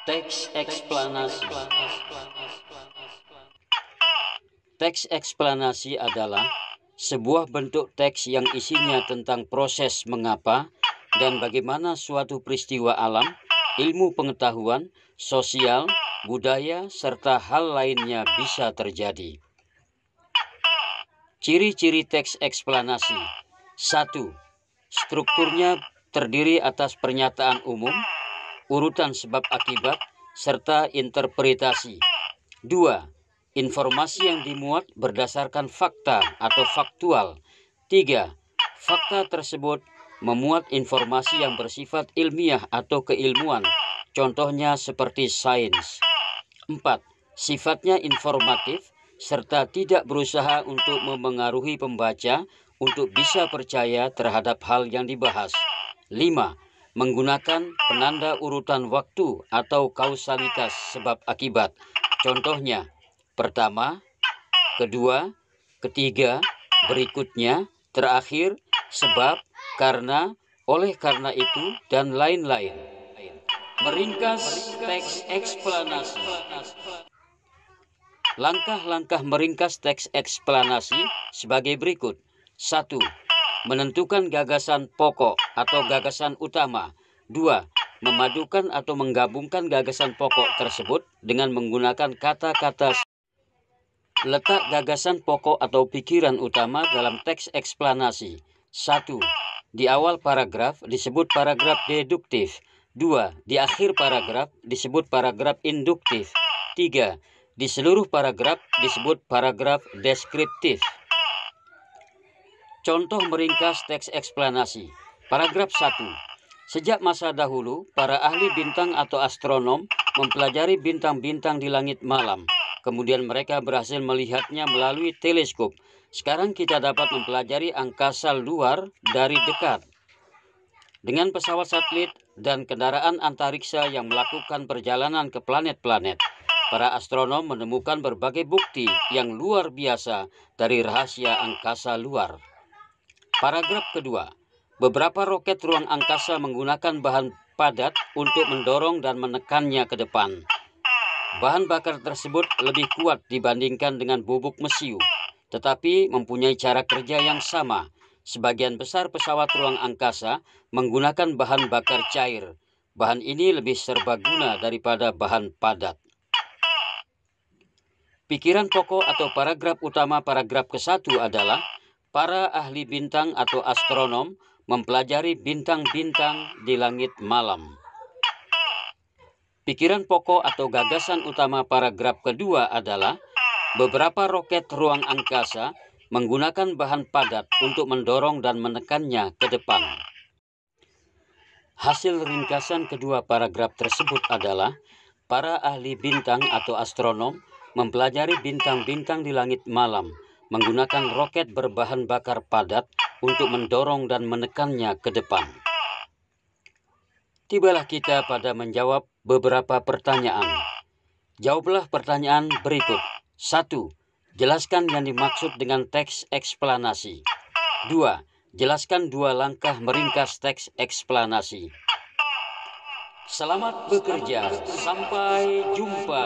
Teks eksplanasi. Teks eksplanasi adalah sebuah bentuk teks yang isinya tentang proses mengapa dan bagaimana suatu peristiwa alam, ilmu pengetahuan, sosial, budaya, serta hal lainnya bisa terjadi. Ciri-ciri teks eksplanasi. 1. Strukturnya terdiri atas pernyataan umum, urutan sebab akibat, serta interpretasi. 2. Informasi yang dimuat berdasarkan fakta atau faktual. 3. Fakta tersebut memuat informasi yang bersifat ilmiah atau keilmuan, contohnya seperti sains. 4. Sifatnya informatif, serta tidak berusaha untuk memengaruhi pembaca untuk bisa percaya terhadap hal yang dibahas. 5. Menggunakan penanda urutan waktu atau kausalitas sebab akibat. Contohnya, pertama, kedua, ketiga, berikutnya, terakhir, sebab, karena, oleh karena itu, dan lain-lain. Meringkas teks eksplanasi. Langkah-langkah meringkas teks eksplanasi sebagai berikut. 1. Menentukan gagasan pokok atau gagasan utama. 2. Memadukan atau menggabungkan gagasan pokok tersebut dengan menggunakan kata-kata. Letak gagasan pokok atau pikiran utama dalam teks eksplanasi. 1. Di awal paragraf disebut paragraf deduktif. 2. Di akhir paragraf disebut paragraf induktif. 3. Di seluruh paragraf disebut paragraf deskriptif. Contoh meringkas teks eksplanasi. Paragraf 1. Sejak masa dahulu, para ahli bintang atau astronom mempelajari bintang-bintang di langit malam. Kemudian mereka berhasil melihatnya melalui teleskop. Sekarang kita dapat mempelajari angkasa luar dari dekat. Dengan pesawat satelit dan kendaraan antariksa yang melakukan perjalanan ke planet-planet, para astronom menemukan berbagai bukti yang luar biasa dari rahasia angkasa luar. Paragraf kedua. Beberapa roket ruang angkasa menggunakan bahan padat untuk mendorong dan menekannya ke depan. Bahan bakar tersebut lebih kuat dibandingkan dengan bubuk mesiu, tetapi mempunyai cara kerja yang sama. Sebagian besar pesawat ruang angkasa menggunakan bahan bakar cair. Bahan ini lebih serbaguna daripada bahan padat. Pikiran pokok atau paragraf utama paragraf ke-1 adalah para ahli bintang atau astronom mempelajari bintang-bintang di langit malam. Pikiran pokok atau gagasan utama paragraf kedua adalah beberapa roket ruang angkasa menggunakan bahan padat untuk mendorong dan menekannya ke depan. Hasil ringkasan kedua paragraf tersebut adalah para ahli bintang atau astronom mempelajari bintang-bintang di langit malam menggunakan roket berbahan bakar padat untuk mendorong dan menekannya ke depan. Tibalah kita pada menjawab beberapa pertanyaan. Jawablah pertanyaan berikut. 1. Jelaskan yang dimaksud dengan teks eksplanasi. 2. Jelaskan 2 langkah meringkas teks eksplanasi. Selamat bekerja. Sampai jumpa.